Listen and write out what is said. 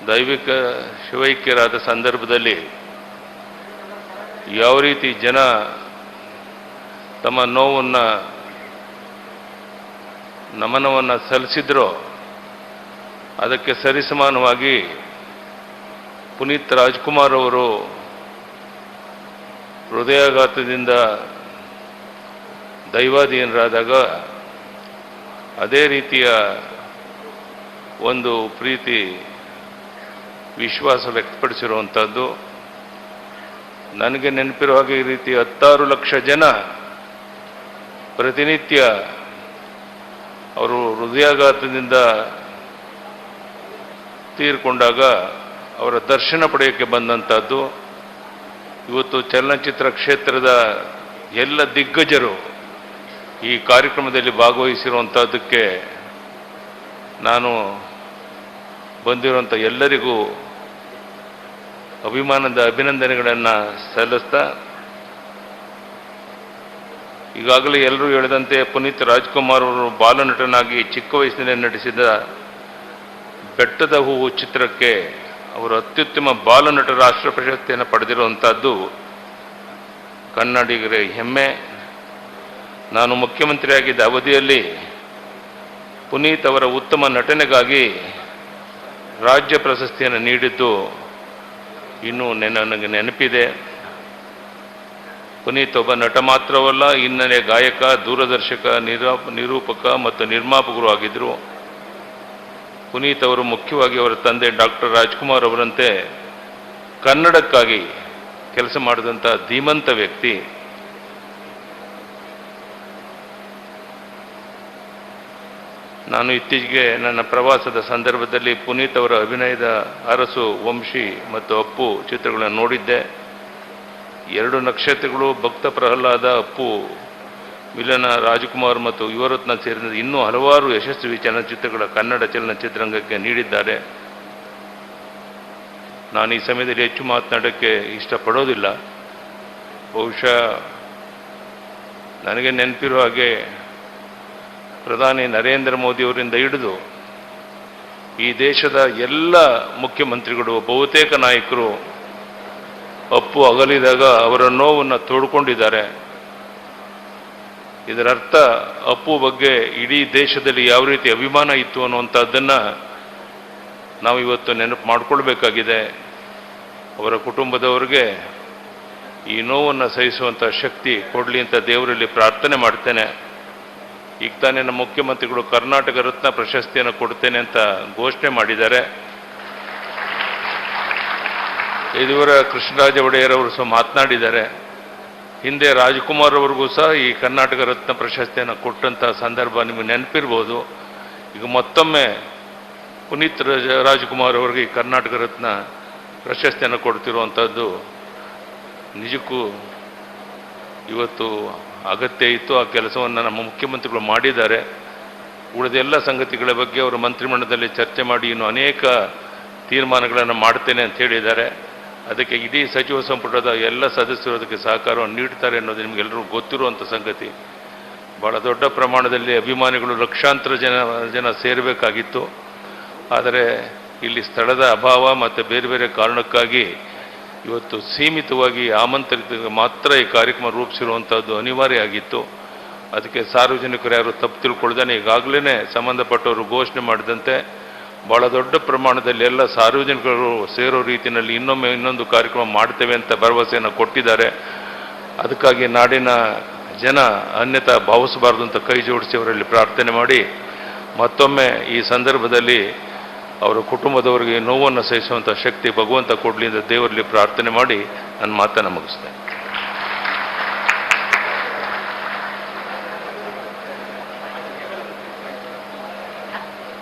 ದೈವಿಕ ಶಿವೈಕ್ಯರಾದ ಸಂದರ್ಭದಲ್ಲಿ ಯಾವ ರೀತಿ ಜನ ತಮ್ಮ ನೋವನ್ನು ನಮನವನ್ನು ಸಲ್ಲಿಸಿದ್ರೋ ಅದಕ್ಕೆ ಸರಿಸಮಾನವಾಗಿ ಪುನೀತ್ ರಾಜ್ಕುಮಾರ್ ಅವರು ಹೃದಯಾಘಾತದಿಂದ ದೈವಾಧೀನರಾದಾಗ ಅದೇ ರೀತಿಯ ಒಂದು ಪ್ರೀತಿ ವಿಶ್ವಾಸ ವ್ಯಕ್ತಪಡಿಸಿರುವಂಥದ್ದು. ನನಗೆ ನೆನಪಿರೋ ಹಾಗೆ ಈ ರೀತಿ 16 ಲಕ್ಷ ಜನ ಪ್ರತಿನಿತ್ಯ ಅವರು ಹೃದಯಾಘಾತದಿಂದ ತೀರಿಕೊಂಡಾಗ ಅವರ ದರ್ಶನ ಪಡೆಯೋಕ್ಕೆ ಬಂದಂಥದ್ದು. ಇವತ್ತು ಚಲನಚಿತ್ರ ಕ್ಷೇತ್ರದ ಎಲ್ಲ ದಿಗ್ಗಜರು ಈ ಕಾರ್ಯಕ್ರಮದಲ್ಲಿ ಭಾಗವಹಿಸಿರುವಂಥದ್ದಕ್ಕೆ ನಾನು ಬಂದಿರುವಂಥ ಎಲ್ಲರಿಗೂ ಅಭಿಮಾನದ ಅಭಿನಂದನೆಗಳನ್ನು ಸಲ್ಲಿಸ್ತಾ, ಈಗಾಗಲೇ ಎಲ್ಲರೂ ಹೇಳಿದಂತೆ ಪುನೀತ್ ರಾಜ್ಕುಮಾರ್ ಅವರು ಬಾಲನಟನಾಗಿ ಚಿಕ್ಕ ವಯಸ್ಸಿನಲ್ಲಿ ನಟಿಸಿದ ಬೆಟ್ಟದ ಹೂವು ಚಿತ್ರಕ್ಕೆ ಅವರು ಅತ್ಯುತ್ತಮ ಬಾಲನಟ ರಾಷ್ಟ್ರ ಪ್ರಶಸ್ತಿಯನ್ನು ಪಡೆದಿರುವಂಥದ್ದು ಕನ್ನಡಿಗರ ಹೆಮ್ಮೆ. ನಾನು ಮುಖ್ಯಮಂತ್ರಿಯಾಗಿದ್ದ ಅವಧಿಯಲ್ಲಿ ಪುನೀತ್ ಅವರ ಉತ್ತಮ ನಟನೆಗಾಗಿ ರಾಜ್ಯ ಪ್ರಶಸ್ತಿಯನ್ನು ನೀಡಿದ್ದು ಇನ್ನೂ ನನಗೆ ನೆನಪಿದೆ. ಪುನೀತ್ ಒಬ್ಬ ನಟ ಮಾತ್ರವಲ್ಲ, ಹಿನ್ನೆಲೆ ಗಾಯಕ, ದೂರದರ್ಶಕ, ನಿರೂಪಕ ಮತ್ತು ನಿರ್ಮಾಪಕರು ಆಗಿದ್ದರು. ಪುನೀತ್ ಅವರು ಮುಖ್ಯವಾಗಿ ಅವರ ತಂದೆ ಡಾಕ್ಟರ್ ರಾಜ್ಕುಮಾರ್ ಅವರಂತೆ ಕನ್ನಡಕ್ಕಾಗಿ ಕೆಲಸ ಮಾಡಿದಂಥ ಧೀಮಂತ ವ್ಯಕ್ತಿ. ನಾನು ಇತ್ತೀಚೆಗೆ ನನ್ನ ಪ್ರವಾಸದ ಸಂದರ್ಭದಲ್ಲಿ ಪುನೀತ್ ಅವರ ಅಭಿನಯದ ಅರಸು, ವಂಶಿ ಮತ್ತು ಅಪ್ಪು ಚಿತ್ರಗಳನ್ನು ನೋಡಿದ್ದೆ. 2 ನಕ್ಷತ್ರಗಳು, ಭಕ್ತ ಪ್ರಹ್ಲಾದ, ಅಪ್ಪು, ಮಿಲನ, ರಾಜಕುಮಾರ್ ಮತ್ತು ಯುವರತ್ನ ಸೇರಿದಂತೆ ಇನ್ನೂ ಹಲವಾರು ಯಶಸ್ವಿ ಚಲನಚಿತ್ರಗಳ ಕನ್ನಡ ಚಲನಚಿತ್ರರಂಗಕ್ಕೆ ನೀಡಿದ್ದಾರೆ. ನಾನು ಈ ಸಮಯದಲ್ಲಿ ಹೆಚ್ಚು ಮಾತನಾಡೋಕ್ಕೆ ಇಷ್ಟಪಡೋದಿಲ್ಲ. ಬಹುಶಃ ನನಗೆ ನೆನಪಿರೋ ಹಾಗೆ ಪ್ರಧಾನಿ ನರೇಂದ್ರ ಮೋದಿಯವರಿಂದ ಹಿಡಿದು ಈ ದೇಶದ ಎಲ್ಲ ಮುಖ್ಯಮಂತ್ರಿಗಳು, ಬಹುತೇಕ ನಾಯಕರು ಅಪ್ಪು ಅಗಲಿದಾಗ ಅವರ ನೋವನ್ನು ತೋಡ್ಕೊಂಡಿದ್ದಾರೆ. ಇದರರ್ಥ ಅಪ್ಪು ಬಗ್ಗೆ ಇಡೀ ದೇಶದಲ್ಲಿ ಯಾವ ರೀತಿ ಅಭಿಮಾನ ಇತ್ತು ಅನ್ನುವಂಥದ್ದನ್ನು ನಾವು ಇವತ್ತು ನೆನಪು ಮಾಡಿಕೊಳ್ಬೇಕಾಗಿದೆ. ಅವರ ಕುಟುಂಬದವರಿಗೆ ಈ ನೋವನ್ನು ಸಹಿಸುವಂಥ ಶಕ್ತಿ ಕೊಡಲಿ ಅಂತ ದೇವರಲ್ಲಿ ಪ್ರಾರ್ಥನೆ ಮಾಡ್ತೇನೆ. ಈಗ ತಾನೇ ನಮ್ಮ ಮುಖ್ಯಮಂತ್ರಿಗಳು ಕರ್ನಾಟಕ ರತ್ನ ಪ್ರಶಸ್ತಿಯನ್ನು ಕೊಡ್ತೇನೆ ಅಂತ ಘೋಷಣೆ ಮಾಡಿದ್ದಾರೆ. ಯದುವೀರ ಕೃಷ್ಣರಾಜ ಒಡೆಯರ್ ಅವರು ಸಹ ಮಾತನಾಡಿದ್ದಾರೆ. ಹಿಂದೆ ರಾಜ್ಕುಮಾರ್ ಅವರಿಗೂ ಸಹ ಈ ಕರ್ನಾಟಕ ರತ್ನ ಪ್ರಶಸ್ತಿಯನ್ನು ಕೊಟ್ಟಂಥ ಸಂದರ್ಭ ನಿಮಗೆ ನೆನಪಿರ್ಬೋದು. ಈಗ ಮತ್ತೊಮ್ಮೆ ಪುನೀತ್ ರಾಜ್ಕುಮಾರ್ ಅವರಿಗೆ ಈ ಕರ್ನಾಟಕ ರತ್ನ ಪ್ರಶಸ್ತಿಯನ್ನು ಕೊಡ್ತಿರುವಂಥದ್ದು ನಿಜಕ್ಕೂ ಇವತ್ತು ಅಗತ್ಯ ಇತ್ತು. ಆ ಕೆಲಸವನ್ನು ನಮ್ಮ ಮುಖ್ಯಮಂತ್ರಿಗಳು ಮಾಡಿದ್ದಾರೆ. ಉಳಿದೆಲ್ಲ ಸಂಗತಿಗಳ ಬಗ್ಗೆ ಅವರು ಮಂತ್ರಿಮಂಡಲದಲ್ಲಿ ಚರ್ಚೆ ಮಾಡಿ ಇನ್ನು ಅನೇಕ ತೀರ್ಮಾನಗಳನ್ನು ಮಾಡ್ತೇನೆ ಅಂತ ಹೇಳಿದ್ದಾರೆ. ಅದಕ್ಕೆ ಇಡೀ ಸಚಿವ ಸಂಪುಟದ ಎಲ್ಲ ಸದಸ್ಯರು ಅದಕ್ಕೆ ಸಹಕಾರವನ್ನು ನೀಡ್ತಾರೆ ಅನ್ನೋದು ನಿಮಗೆಲ್ಲರಿಗೂ ಗೊತ್ತಿರುವಂಥ ಸಂಗತಿ. ಭಾಳ ದೊಡ್ಡ ಪ್ರಮಾಣದಲ್ಲಿ ಅಭಿಮಾನಿಗಳು ಲಕ್ಷಾಂತರ ಜನ ಸೇರಬೇಕಾಗಿತ್ತು. ಆದರೆ ಇಲ್ಲಿ ಸ್ಥಳದ ಅಭಾವ ಮತ್ತು ಬೇರೆ ಬೇರೆ ಕಾರಣಕ್ಕಾಗಿ ಇವತ್ತು ಸೀಮಿತವಾಗಿ ಆಮಂತ್ರಿತ ಮಾತ್ರ ಈ ಕಾರ್ಯಕ್ರಮ ರೂಪಿಸಿರುವಂಥದ್ದು ಅನಿವಾರ್ಯ ಆಗಿತ್ತು. ಅದಕ್ಕೆ ಸಾರ್ವಜನಿಕರು ಯಾರು ತಪ್ಪು ತಿಳ್ಕೊಳ್ದೇನೆ ಈಗಾಗಲೇ ಸಂಬಂಧಪಟ್ಟವರು ಘೋಷಣೆ ಮಾಡಿದಂತೆ ಭಾಳ ದೊಡ್ಡ ಪ್ರಮಾಣದಲ್ಲಿ ಎಲ್ಲ ಸಾರ್ವಜನಿಕರು ಸೇರೋ ರೀತಿಯಲ್ಲಿ ಇನ್ನೊಂದು ಕಾರ್ಯಕ್ರಮ ಮಾಡ್ತೇವೆ ಅಂತ ಭರವಸೆಯನ್ನು ಕೊಟ್ಟಿದ್ದಾರೆ. ಅದಕ್ಕಾಗಿ ನಾಡಿನ ಜನ ಅನ್ಯತಾ ಭಾವಿಸಬಾರ್ದು ಅಂತ ಕೈ ಜೋಡಿಸಿ ಅವರಲ್ಲಿ ಪ್ರಾರ್ಥನೆ ಮಾಡಿ ಮತ್ತೊಮ್ಮೆ ಈ ಸಂದರ್ಭದಲ್ಲಿ ಅವರ ಕುಟುಂಬದವರಿಗೆ ನೋವನ್ನು ಸಹಿಸುವಂಥ ಶಕ್ತಿ ಭಗವಂತ ಕೊಡಲಿ ಅಂತ ದೇವರಲ್ಲಿ ಪ್ರಾರ್ಥನೆ ಮಾಡಿ ನನ್ನ ಮಾತನ್ನು ಮುಗಿಸ್ತೇನೆ.